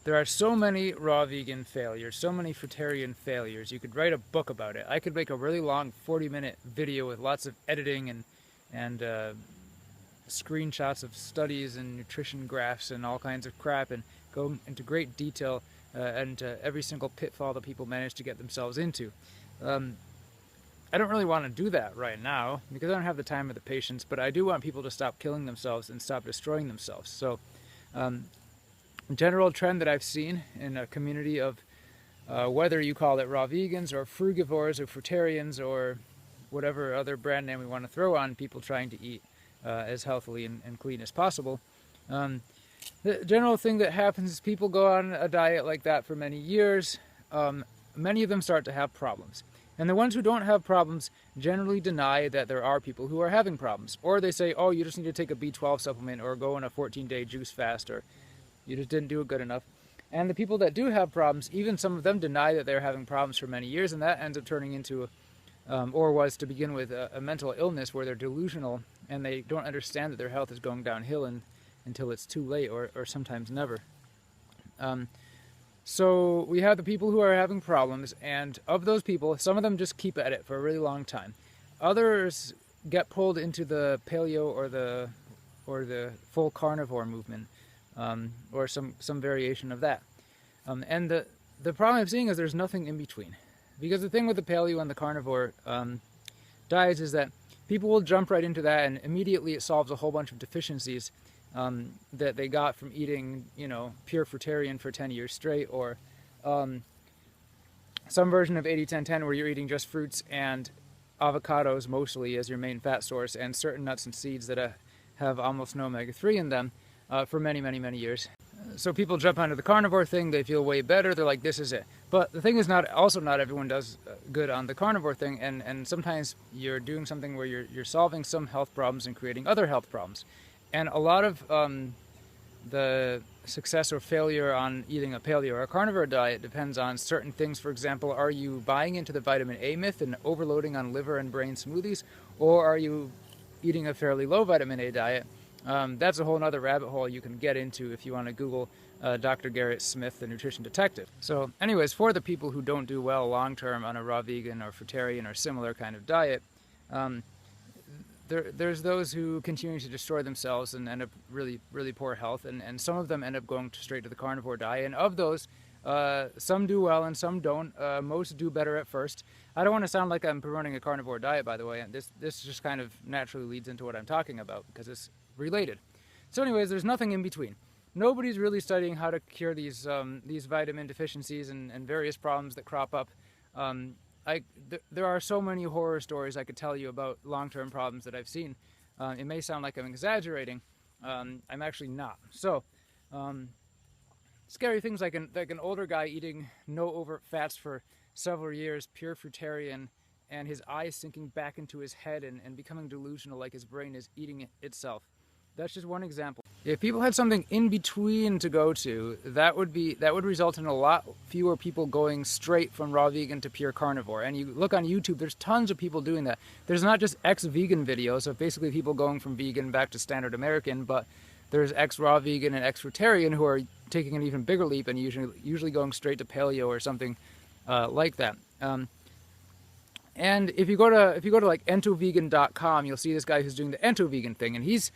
there are so many raw vegan failures, so many fruitarian failures. You could write a book about it. I could make a really long 40-minute video with lots of editing and screenshots of studies and nutrition graphs and all kinds of crap, and go into great detail and every single pitfall that people manage to get themselves into. I don't really want to do that right now because I don't have the time or the patience, but I do want people to stop killing themselves and stop destroying themselves. So general trend that I've seen in a community of whether you call it raw vegans or frugivores or fruitarians or whatever other brand name we want to throw on people trying to eat as healthily and clean as possible. The general thing that happens is people go on a diet like that for many years. Many of them start to have problems. And the ones who don't have problems generally deny that there are people who are having problems. Or they say, oh, you just need to take a B12 supplement or go on a 14-day juice fast, or you just didn't do it good enough. And the people that do have problems, even some of them deny that they're having problems for many years, and that ends up turning into, or was to begin with, a mental illness where they're delusional and they don't understand that their health is going downhill until it's too late, or sometimes never. So we have the people who are having problems, and of those people, some of them just keep at it for a really long time. Others get pulled into the paleo or the full carnivore movement, or some variation of that. And the problem I'm seeing is there's nothing in between. Because the thing with the paleo and the carnivore diets is that people will jump right into that, and immediately it solves a whole bunch of deficiencies that they got from eating, pure fruitarian for 10 years straight, or some version of 80-10-10 where you're eating just fruits and avocados mostly as your main fat source, and certain nuts and seeds that have almost no omega-3 in them for many, many, many years. So people jump onto the carnivore thing, they feel way better, they're like, this is it. But the thing is, not everyone does good on the carnivore thing, and sometimes you're doing something where you're solving some health problems and creating other health problems. And a lot of the success or failure on eating a paleo or a carnivore diet depends on certain things. For example, are you buying into the vitamin A myth and overloading on liver and brain smoothies, or are you eating a fairly low vitamin A diet? That's a whole other rabbit hole you can get into if you want to Google Dr. Garrett Smith, the nutrition detective. So anyways, for the people who don't do well long-term on a raw vegan or fruitarian or similar kind of diet, there's those who continue to destroy themselves and end up really, really poor health, and some of them end up going straight to the carnivore diet. And of those, some do well and some don't. Most do better at first. I don't want to sound like I'm promoting a carnivore diet, by the way. This just kind of naturally leads into what I'm talking about because it's related. So anyways, there's nothing in between. Nobody's really studying how to cure these vitamin deficiencies and various problems that crop up. There are so many horror stories I could tell you about long-term problems that I've seen. It may sound like I'm exaggerating. I'm actually not. So, scary things like an older guy eating no overt fats for several years, pure fruitarian, and his eyes sinking back into his head and becoming delusional like his brain is eating itself. That's just one example. If people had something in between to go to, that would result in a lot fewer people going straight from raw vegan to pure carnivore. And you look on YouTube, there's tons of people doing that. There's not just ex-vegan videos of basically people going from vegan back to standard American, but there's ex-raw vegan and ex-fruitarian who are taking an even bigger leap and usually going straight to paleo or something like that. And if you go to like entovegan.com, you'll see this guy who's doing the entovegan thing, and he's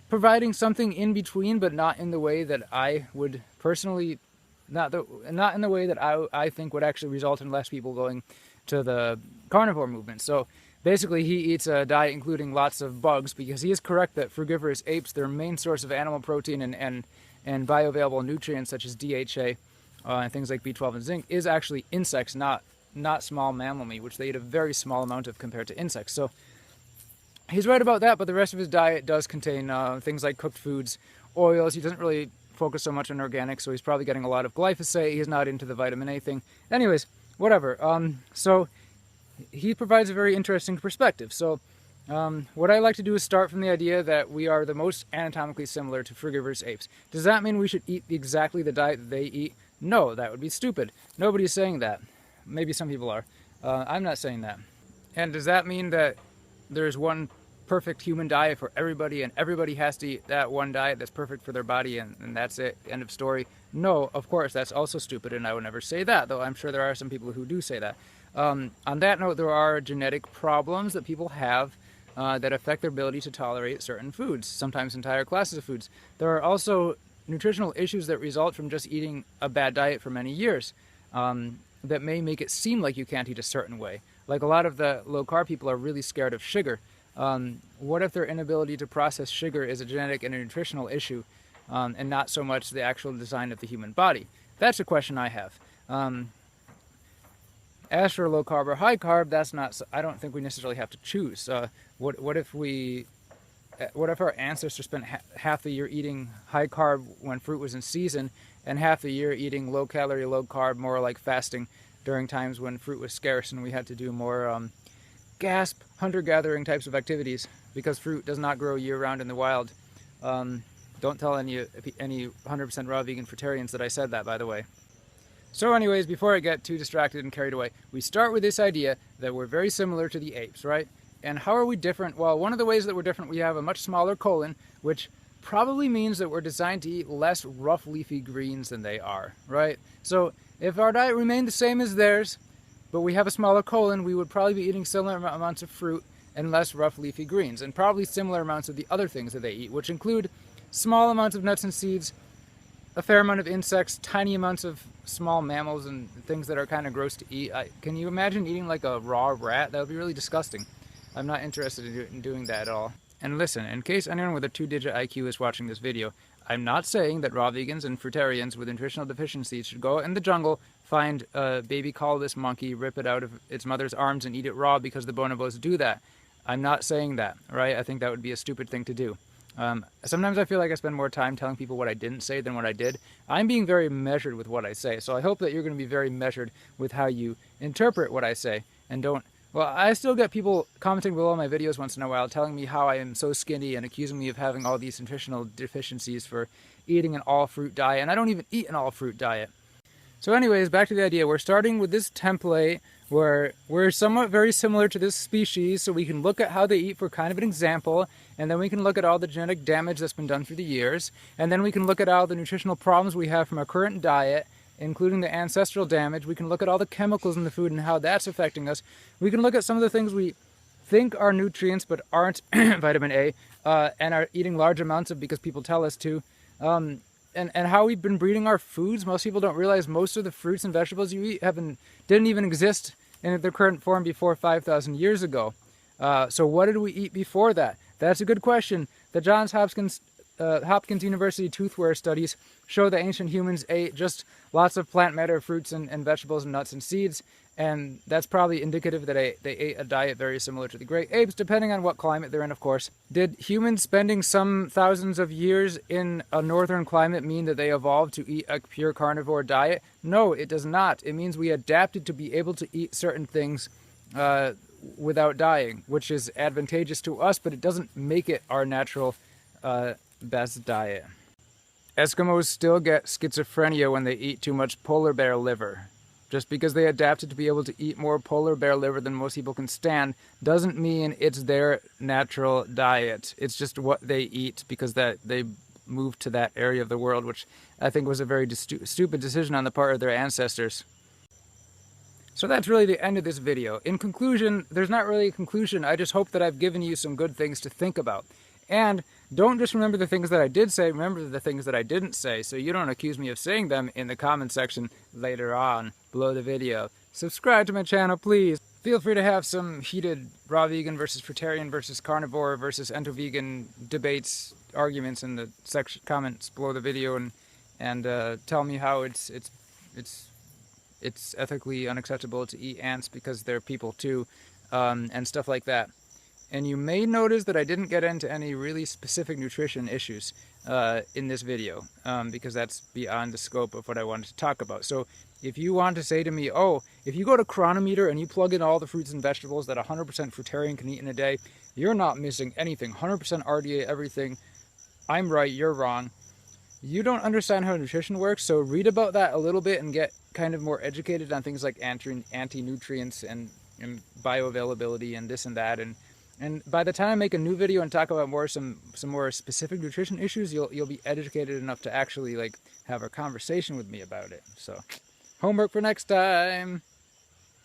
providing something in between, but not in the way that I would personally, not in the way that I think would actually result in less people going to the carnivore movement. So basically he eats a diet including lots of bugs, because he is correct that frugivorous apes, their main source of animal protein and bioavailable nutrients such as DHA and things like B12 and zinc is actually insects, not small mammal meat, which they eat a very small amount of compared to insects. So he's right about that, but the rest of his diet does contain things like cooked foods, oils. He doesn't really focus so much on organic, so he's probably getting a lot of glyphosate. He's not into the vitamin A thing. Anyways, whatever. So he provides a very interesting perspective. So what I like to do is start from the idea that we are the most anatomically similar to frugivorous apes. Does that mean we should eat exactly the diet that they eat? No, that would be stupid. Nobody's saying that. Maybe some people are. I'm not saying that. And does that mean that there's one perfect human diet for everybody, and everybody has to eat that one diet that's perfect for their body, and that's it, end of story. No, of course, that's also stupid, and I would never say that, though I'm sure there are some people who do say that. On that note, there are genetic problems that people have that affect their ability to tolerate certain foods, sometimes entire classes of foods. There are also nutritional issues that result from just eating a bad diet for many years that may make it seem like you can't eat a certain way. Like a lot of the low-carb people are really scared of sugar. What if their inability to process sugar is a genetic and a nutritional issue, and not so much the actual design of the human body? That's a question I have. As for low carb or high carb, that's not. I don't think we necessarily have to choose. What if our ancestors spent half the year eating high carb when fruit was in season, and half the year eating low calorie, low carb, more like fasting during times when fruit was scarce and we had to do more gasp hunter-gathering types of activities because fruit does not grow year-round in the wild. Don't tell any 100% raw vegan fruitarians that I said that, by the way. So anyways, before I get too distracted and carried away, we start with this idea that we're very similar to the apes, right? And how are we different? Well, one of the ways that we're different, we have a much smaller colon, which probably means that we're designed to eat less rough leafy greens than they are, right? So if our diet remained the same as theirs, but we have a smaller colon, we would probably be eating similar amounts of fruit and less rough leafy greens, and probably similar amounts of the other things that they eat, which include small amounts of nuts and seeds, a fair amount of insects, tiny amounts of small mammals and things that are kind of gross to eat. Can you imagine eating like a raw rat? That would be really disgusting. I'm not interested in doing that at all. And listen, in case anyone with a 2-digit IQ is watching this video, I'm not saying that raw vegans and fruitarians with nutritional deficiencies should go out in the jungle, find a baby colobus monkey, rip it out of its mother's arms and eat it raw because the bonobos do that. I'm not saying that, right? I think that would be a stupid thing to do. Sometimes I feel like I spend more time telling people what I didn't say than what I did. I'm being very measured with what I say, so I hope that you're going to be very measured with how you interpret what I say, and don't... Well, I still get people commenting below my videos once in a while telling me how I am so skinny and accusing me of having all these nutritional deficiencies for eating an all-fruit diet, and I don't even eat an all-fruit diet. So anyways, back to the idea. We're starting with this template where we're somewhat very similar to this species, so we can look at how they eat for kind of an example, and then we can look at all the genetic damage that's been done through the years, and then we can look at all the nutritional problems we have from our current diet, including the ancestral damage. We can look at all the chemicals in the food and how that's affecting us. We can look at some of the things we think are nutrients but aren't vitamin A, and are eating large amounts of because people tell us to. And how we've been breeding our foods. Most people don't realize most of the fruits and vegetables you eat didn't even exist in their current form before 5,000 years ago. So what did we eat before that? That's a good question. The Johns Hopkins University toothware studies show that ancient humans ate just lots of plant matter, fruits and vegetables and nuts and seeds, and that's probably indicative that they ate a diet very similar to the great apes, depending on what climate they're in, of course. Did humans spending some thousands of years in a northern climate mean that they evolved to eat a pure carnivore diet? No, it does not. It means we adapted to be able to eat certain things without dying, which is advantageous to us, but it doesn't make it our natural best diet. Eskimos still get schizophrenia when they eat too much polar bear liver. Just because they adapted to be able to eat more polar bear liver than most people can stand doesn't mean it's their natural diet. It's just what they eat because that they moved to that area of the world, which I think was a very stupid decision on the part of their ancestors. So that's really the end of this video. In conclusion, there's not really a conclusion. I just hope that I've given you some good things to think about. And don't just remember the things that I did say, remember the things that I didn't say, so you don't accuse me of saying them in the comment section later on below the video. Subscribe to my channel, please. Feel free to have some heated raw vegan versus fruitarian versus carnivore versus ento-vegan debates, arguments in the comments below the video, and tell me how it's ethically unacceptable to eat ants because they're people too, and stuff like that. And you may notice that I didn't get into any really specific nutrition issues in this video, because that's beyond the scope of what I wanted to talk about. So if you want to say to me, oh, if you go to Chronometer and you plug in all the fruits and vegetables that 100% fruitarian can eat in a day, you're not missing anything. 100% RDA everything. I'm right, you're wrong. You don't understand how nutrition works, so read about that a little bit and get kind of more educated on things like anti-nutrients and bioavailability and this and that, and And by the time I make a new video and talk about some more specific nutrition issues, you'll be educated enough to actually like have a conversation with me about it. So, homework for next time.